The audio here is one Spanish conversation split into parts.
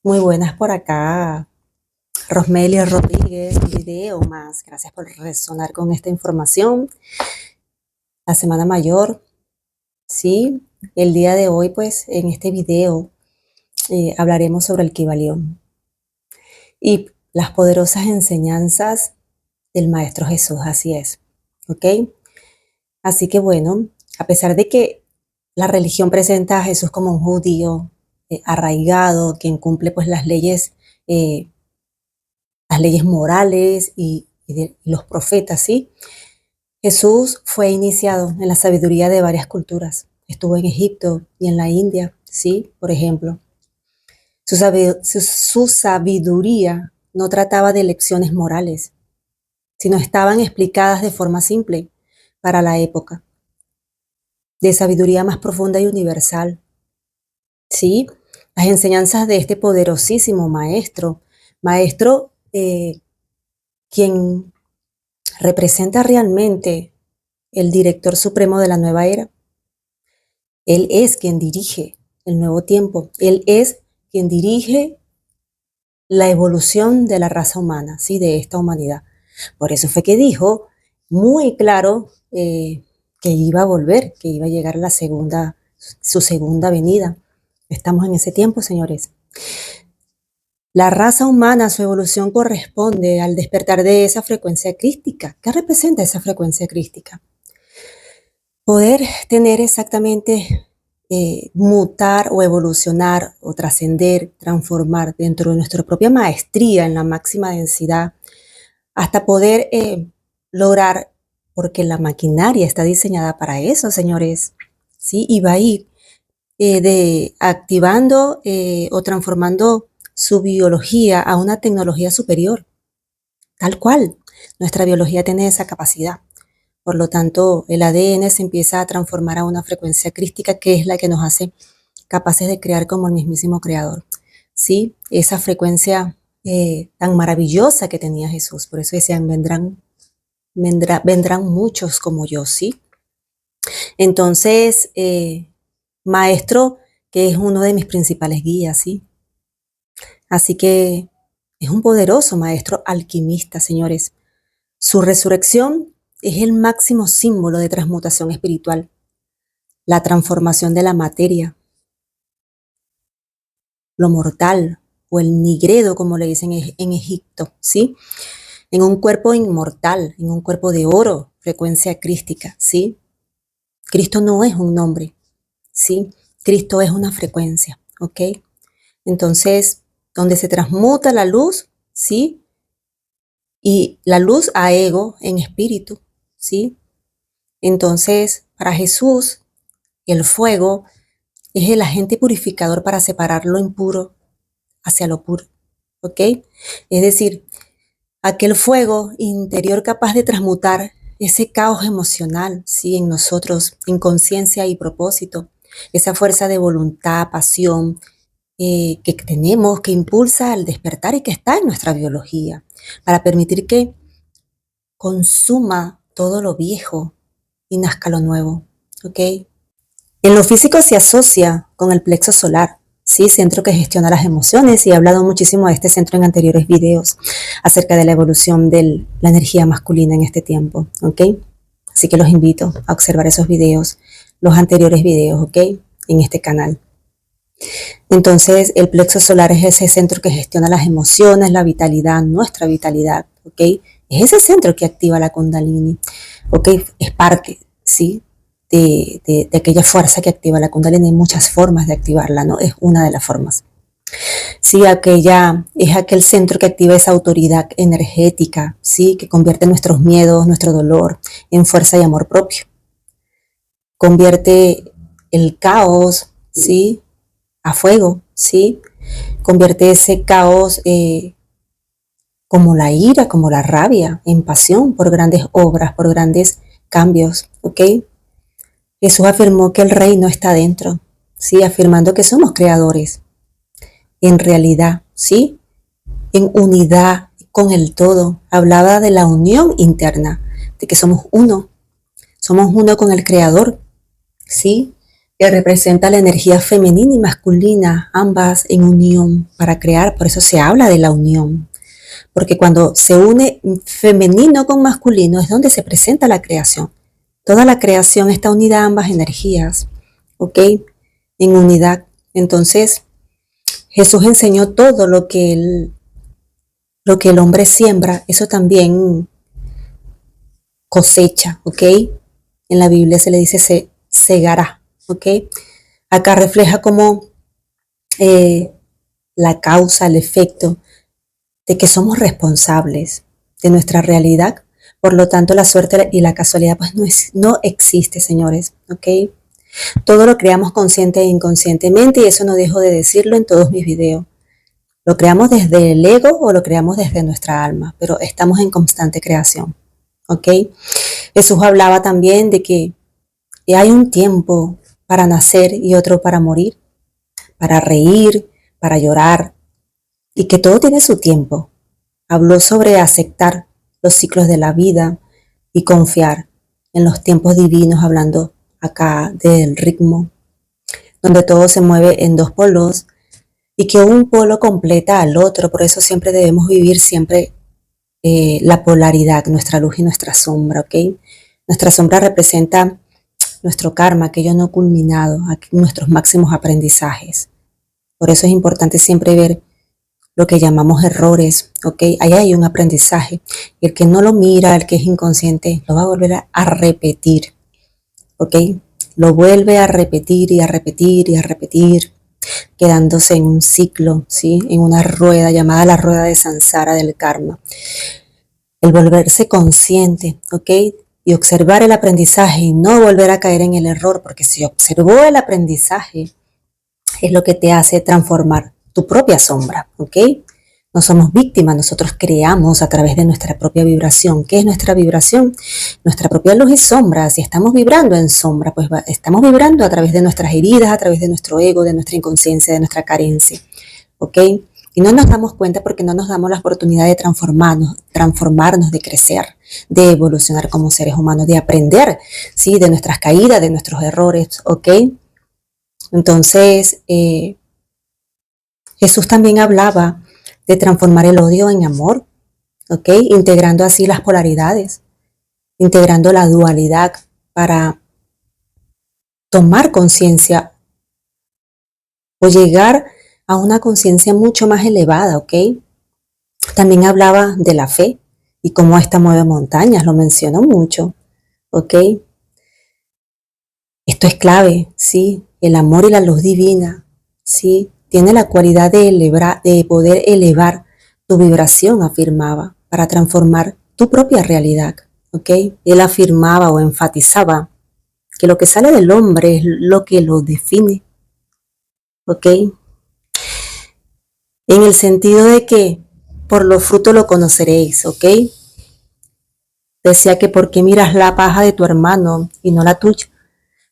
Muy buenas por acá, Rosmelia Rodríguez, un video más. Gracias por resonar con esta información. La Semana Mayor, sí, el día de hoy, pues, en este video hablaremos sobre el Kibalión y las poderosas enseñanzas del Maestro Jesús, así es, ¿ok? Así que bueno, a pesar de que la religión presenta a Jesús como un judío arraigado, quien cumple pues eh, las leyes morales y los profetas, ¿sí? Jesús fue iniciado en la sabiduría de varias culturas. Estuvo en Egipto y en la India, ¿sí? Por ejemplo. Su sabiduría no trataba de lecciones morales, sino estaban explicadas de forma simple para la época, de sabiduría más profunda y universal, ¿sí? Las enseñanzas de este poderosísimo maestro quien representa realmente el director supremo de la nueva era. Él es quien dirige el nuevo tiempo. Él es quien dirige la evolución de la raza humana, ¿sí? De esta humanidad. Por eso fue que dijo muy claro que iba a volver, que iba a llegar su segunda venida. Estamos en ese tiempo, señores. La raza humana, su evolución corresponde al despertar de esa frecuencia crística. ¿Qué representa esa frecuencia crística? Poder tener exactamente, mutar o evolucionar o trascender, transformar dentro de nuestra propia maestría en la máxima densidad, hasta poder lograr, porque la maquinaria está diseñada para eso, señores, ¿sí? Y va a ir activando o transformando su biología a una tecnología superior, tal cual. Nuestra biología tiene esa capacidad. Por lo tanto, el ADN se empieza a transformar a una frecuencia crística que es la que nos hace capaces de crear como el mismísimo creador. ¿Sí? Esa frecuencia tan maravillosa que tenía Jesús. Por eso decían, vendrán muchos como yo, ¿sí? Entonces, maestro, que es uno de mis principales guías, ¿sí? Así que es un poderoso maestro alquimista, señores. Su resurrección es el máximo símbolo de transmutación espiritual, la transformación de la materia, lo mortal o el nigredo, como le dicen en Egipto, ¿sí? En un cuerpo inmortal, en un cuerpo de oro, frecuencia crística, ¿sí? Cristo no es un nombre, ¿sí? Cristo es una frecuencia, ¿ok? Entonces, donde se transmuta la luz, ¿sí? Y la luz a ego en espíritu, ¿sí? Entonces, para Jesús, el fuego es el agente purificador para separar lo impuro hacia lo puro, ¿ok? Es decir, aquel fuego interior capaz de transmutar ese caos emocional, ¿sí? En nosotros, en conciencia y propósito, esa fuerza de voluntad, pasión que tenemos, que impulsa al despertar y que está en nuestra biología, para permitir que consuma todo lo viejo y nazca lo nuevo, ¿ok? En lo físico se asocia con el plexo solar, ¿sí? Centro que gestiona las emociones, y he hablado muchísimo de este centro en anteriores videos acerca de la evolución de la energía masculina en este tiempo, ¿ok? Así que los invito a observar esos videos, los anteriores videos, ¿ok? En este canal. Entonces, el plexo solar es ese centro que gestiona las emociones, la vitalidad, nuestra vitalidad, ¿ok? Es ese centro que activa la Kundalini, ¿ok? Es parte, ¿sí? De aquella fuerza que activa la Kundalini. Hay muchas formas de activarla, ¿no? Es una de las formas. Sí, es aquel centro que activa esa autoridad energética, ¿sí? Que convierte nuestros miedos, nuestro dolor en fuerza y amor propio. Convierte el caos, ¿sí? A fuego, ¿sí? Convierte ese caos como la ira, como la rabia, en pasión por grandes obras, por grandes cambios, ¿ok? Jesús afirmó que el reino está dentro, ¿sí? Afirmando que somos creadores, en realidad, ¿sí? En unidad con el todo. Hablaba de la unión interna, de que somos uno con el Creador, ¿sí? que representa la energía femenina y masculina, ambas en unión para crear. Por eso se habla de la unión, porque cuando se une femenino con masculino es donde se presenta la creación. Toda la creación está unida a ambas energías, ¿ok? En unidad. Entonces, Jesús enseñó todo lo que el hombre siembra, eso también cosecha, ¿ok? En la Biblia se le dice segará, ¿ok? Acá refleja como la causa, el efecto de que somos responsables de nuestra realidad. Por lo tanto, la suerte y la casualidad pues no existe, señores, ¿ok? Todo lo creamos consciente e inconscientemente y eso no dejo de decirlo en todos mis videos. Lo creamos desde el ego o lo creamos desde nuestra alma, pero estamos en constante creación, ¿ok? Jesús hablaba también de que hay un tiempo para nacer y otro para morir, para reír, para llorar, y que todo tiene su tiempo. Habló sobre aceptar los ciclos de la vida y confiar en los tiempos divinos, hablando acá del ritmo, donde todo se mueve en dos polos y que un polo completa al otro. Por eso siempre debemos vivir siempre la polaridad, nuestra luz y nuestra sombra, ¿ok? Nuestra sombra representa nuestro karma, aquello no culminado, nuestros máximos aprendizajes. Por eso es importante siempre ver lo que llamamos errores, ¿ok? Ahí hay un aprendizaje. Y el que no lo mira, el que es inconsciente, lo va a volver a repetir, ¿ok? Lo vuelve a repetir y a repetir y a repetir, quedándose en un ciclo, ¿sí? En una rueda llamada la rueda de Sansara del karma. El volverse consciente, ¿ok? Y observar el aprendizaje y no volver a caer en el error, porque si observó el aprendizaje, es lo que te hace transformar tu propia sombra, ¿ok? No somos víctimas, nosotros creamos a través de nuestra propia vibración. ¿Qué es nuestra vibración? Nuestra propia luz y sombra. Si estamos vibrando en sombra, pues estamos vibrando a través de nuestras heridas, a través de nuestro ego, de nuestra inconsciencia, de nuestra carencia, ¿ok? Y no nos damos cuenta porque no nos damos la oportunidad de transformarnos, de crecer, de evolucionar como seres humanos, de aprender, ¿sí? De nuestras caídas, de nuestros errores, ¿ok? Entonces, Jesús también hablaba de transformar el odio en amor, ¿ok? Integrando así las polaridades, integrando la dualidad para tomar conciencia o llegar a una conciencia mucho más elevada, ¿ok? También hablaba de la fe y cómo esta mueve montañas, lo mencionó mucho, ¿ok? Esto es clave, ¿sí? El amor y la luz divina, ¿sí? Tiene la cualidad de poder elevar tu vibración, afirmaba, para transformar tu propia realidad, ¿ok? Él afirmaba o enfatizaba que lo que sale del hombre es lo que lo define, ¿ok? En el sentido de que por los frutos lo conoceréis, ¿ok? Decía que ¿por qué miras la paja de tu hermano y no la tuya?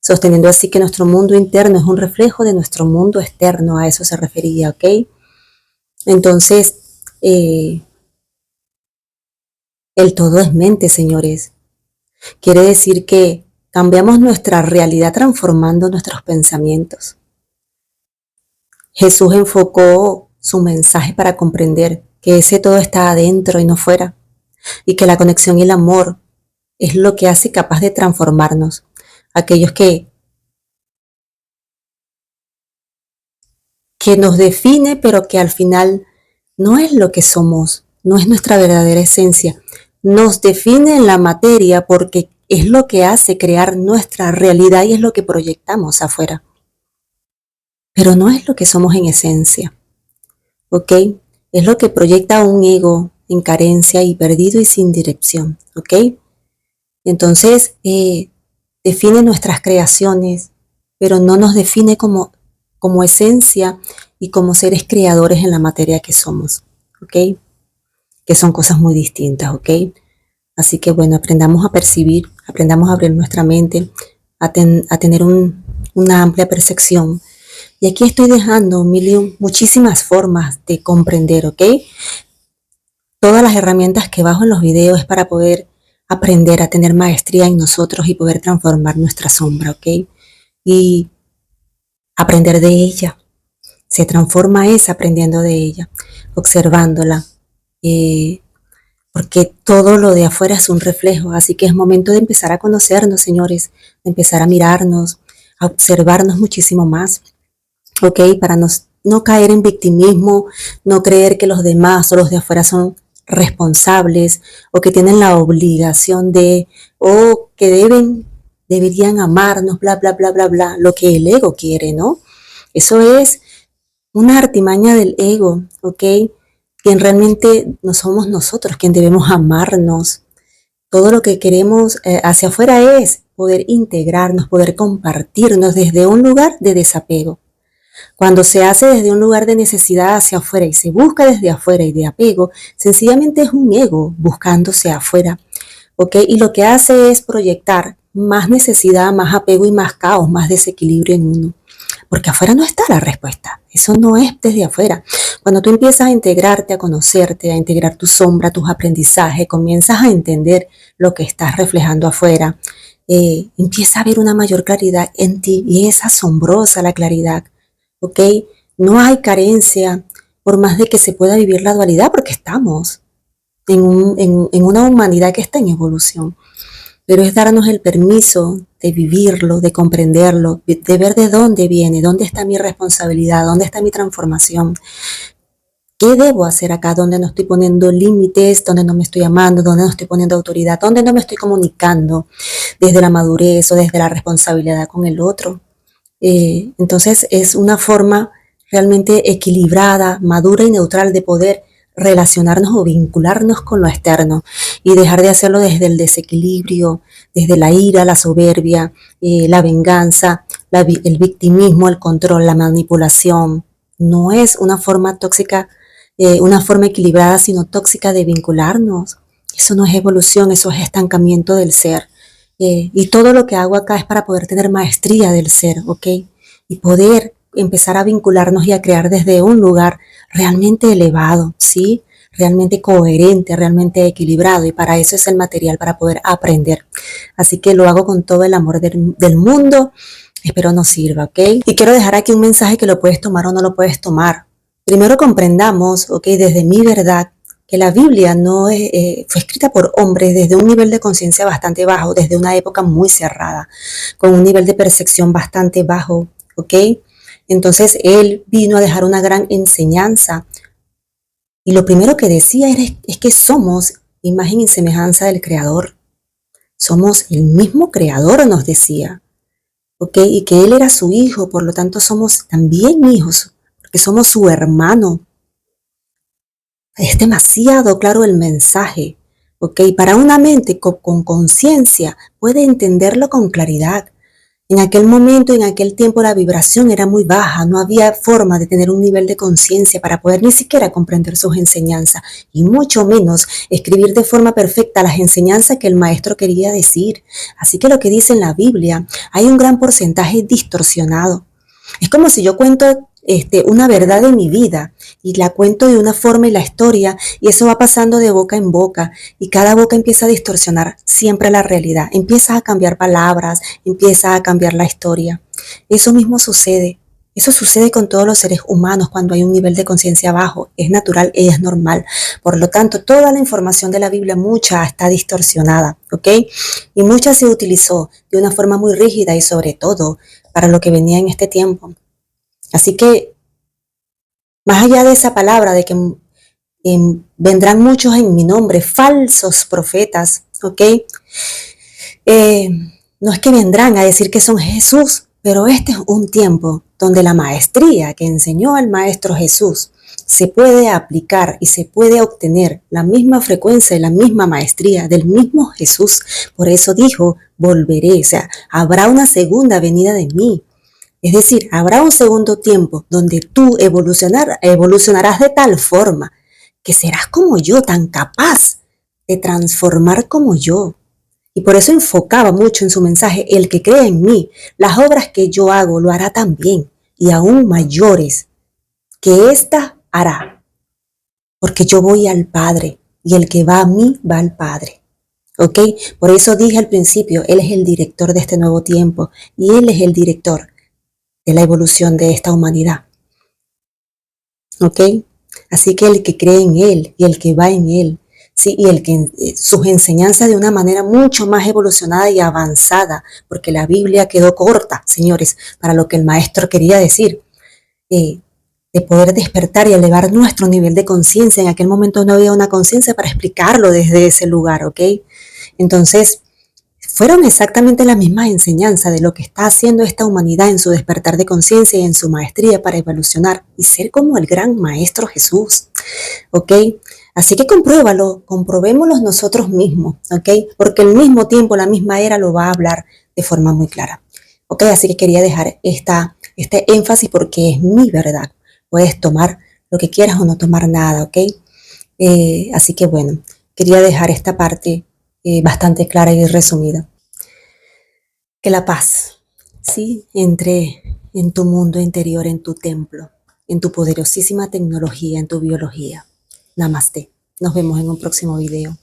Sosteniendo así que nuestro mundo interno es un reflejo de nuestro mundo externo, a eso se refería, ¿ok? Entonces, el todo es mente, señores. Quiere decir que cambiamos nuestra realidad transformando nuestros pensamientos. Jesús enfocó su mensaje para comprender que ese todo está adentro y no fuera, y que la conexión y el amor es lo que hace capaz de transformarnos. Aquellos que nos define, pero que al final no es lo que somos, no es nuestra verdadera esencia. Nos define en la materia porque es lo que hace crear nuestra realidad y es lo que proyectamos afuera. Pero no es lo que somos en esencia, ¿ok? Es lo que proyecta un ego en carencia y perdido y sin dirección, ¿ok? Entonces, define nuestras creaciones, pero no nos define como esencia y como seres creadores en la materia que somos, ¿ok? Que son cosas muy distintas, ¿ok? Así que bueno, aprendamos a percibir, aprendamos a abrir nuestra mente, a tener una amplia percepción. Y aquí estoy dejando muchísimas formas de comprender, ¿ok? Todas las herramientas que bajo en los videos es para poder aprender a tener maestría en nosotros y poder transformar nuestra sombra, ¿ok? Y aprender de ella. Se transforma esa aprendiendo de ella, observándola. Porque todo lo de afuera es un reflejo, así que es momento de empezar a conocernos, señores, de empezar a mirarnos, a observarnos muchísimo más, ¿ok? Para no caer en victimismo, no creer que los demás o los de afuera son responsables o que tienen la obligación de, o que deberían amarnos, bla, bla, bla, bla, bla, lo que el ego quiere, ¿no? Eso es una artimaña del ego, ¿ok? Quien realmente no somos nosotros, quien debemos amarnos. Todo lo que queremos hacia afuera es poder integrarnos, poder compartirnos desde un lugar de desapego. Cuando se hace desde un lugar de necesidad hacia afuera y se busca desde afuera y de apego, sencillamente es un ego buscándose afuera, ¿ok? Y lo que hace es proyectar más necesidad, más apego y más caos, más desequilibrio en uno. Porque afuera no está la respuesta. Eso no es desde afuera. Cuando tú empiezas a integrarte, a conocerte, a integrar tu sombra, tus aprendizajes, comienzas a entender lo que estás reflejando afuera, empieza a haber una mayor claridad en ti y es asombrosa la claridad, ¿ok? No hay carencia por más de que se pueda vivir la dualidad porque estamos en una humanidad que está en evolución. Pero es darnos el permiso de vivirlo, de comprenderlo, de ver de dónde viene, dónde está mi responsabilidad, dónde está mi transformación. ¿Qué debo hacer acá? ¿Dónde no estoy poniendo límites? ¿Dónde no me estoy amando? ¿Dónde no estoy poniendo autoridad? ¿Dónde no me estoy comunicando desde la madurez o desde la responsabilidad con el otro? Entonces es una forma realmente equilibrada, madura y neutral de poder relacionarnos o vincularnos con lo externo y dejar de hacerlo desde el desequilibrio, desde la ira, la soberbia, la venganza, el victimismo, el control, la manipulación. No es una forma tóxica, una forma equilibrada, sino tóxica de vincularnos. Eso no es evolución, eso es estancamiento del ser. Y todo lo que hago acá es para poder tener maestría del ser, ¿ok? Y poder empezar a vincularnos y a crear desde un lugar realmente elevado, ¿sí? Realmente coherente, realmente equilibrado. Y para eso es el material, para poder aprender. Así que lo hago con todo el amor del mundo. Espero nos sirva, ¿ok? Y quiero dejar aquí un mensaje que lo puedes tomar o no lo puedes tomar. Primero comprendamos, ¿ok? Desde mi verdad, que la Biblia no fue escrita por hombres desde un nivel de conciencia bastante bajo, desde una época muy cerrada, con un nivel de percepción bastante bajo, ¿ok? Entonces él vino a dejar una gran enseñanza y lo primero que decía es que somos imagen y semejanza del Creador. Somos el mismo Creador, nos decía, ¿ok? Y que Él era su hijo, por lo tanto somos también hijos, porque somos su hermano. Es demasiado claro el mensaje, ¿ok? Para una mente con conciencia puede entenderlo con claridad. En aquel momento, en aquel tiempo, la vibración era muy baja, no había forma de tener un nivel de conciencia para poder ni siquiera comprender sus enseñanzas y mucho menos escribir de forma perfecta las enseñanzas que el maestro quería decir. Así que lo que dice en la Biblia, hay un gran porcentaje distorsionado. Es como si yo cuento una verdad de mi vida y la cuento de una forma y la historia y eso va pasando de boca en boca y cada boca empieza a distorsionar siempre la realidad, empieza a cambiar palabras, empieza a cambiar la historia. Eso mismo sucede. Eso sucede con todos los seres humanos cuando hay un nivel de conciencia bajo. Es natural y es normal. Por lo tanto, toda la información de la Biblia, mucha está distorsionada, ¿ok? Y mucha se utilizó de una forma muy rígida y sobre todo para lo que venía en este tiempo. Así que, más allá de esa palabra de que vendrán muchos en mi nombre, falsos profetas, ¿ok? No es que vendrán a decir que son Jesús, pero este es un tiempo donde la maestría que enseñó el Maestro Jesús se puede aplicar y se puede obtener la misma frecuencia y la misma maestría del mismo Jesús. Por eso dijo, volveré, o sea, habrá una segunda venida de mí. Es decir, habrá un segundo tiempo donde tú evolucionarás de tal forma que serás como yo, tan capaz de transformar como yo. Y por eso enfocaba mucho en su mensaje, el que cree en mí, las obras que yo hago lo hará también, y aún mayores, que ésta hará, porque yo voy al Padre, y el que va a mí va al Padre. ¿Ok? Por eso dije al principio, Él es el director de este nuevo tiempo, y Él es el director de la evolución de esta humanidad. ¿Ok? Así que el que cree en Él y el que va en Él, ¿sí? Y el que sus enseñanzas de una manera mucho más evolucionada y avanzada, porque la Biblia quedó corta, señores, para lo que el maestro quería decir, de poder despertar y elevar nuestro nivel de conciencia. En aquel momento no había una conciencia para explicarlo desde ese lugar, ¿ok? Entonces, fueron exactamente las mismas enseñanzas de lo que está haciendo esta humanidad en su despertar de conciencia y en su maestría para evolucionar y ser como el gran maestro Jesús, ¿ok? Así que compruébalo, comprobémoslo nosotros mismos, ¿ok? Porque al mismo tiempo, la misma era lo va a hablar de forma muy clara, ¿ok? Así que quería dejar este énfasis porque es mi verdad. Puedes tomar lo que quieras o no tomar nada, ¿ok? Así que bueno, quería dejar esta parte bastante clara y resumida. Que la paz, ¿sí? Entre en tu mundo interior, en tu templo, en tu poderosísima tecnología, en tu biología. Namaste. Nos vemos en un próximo video.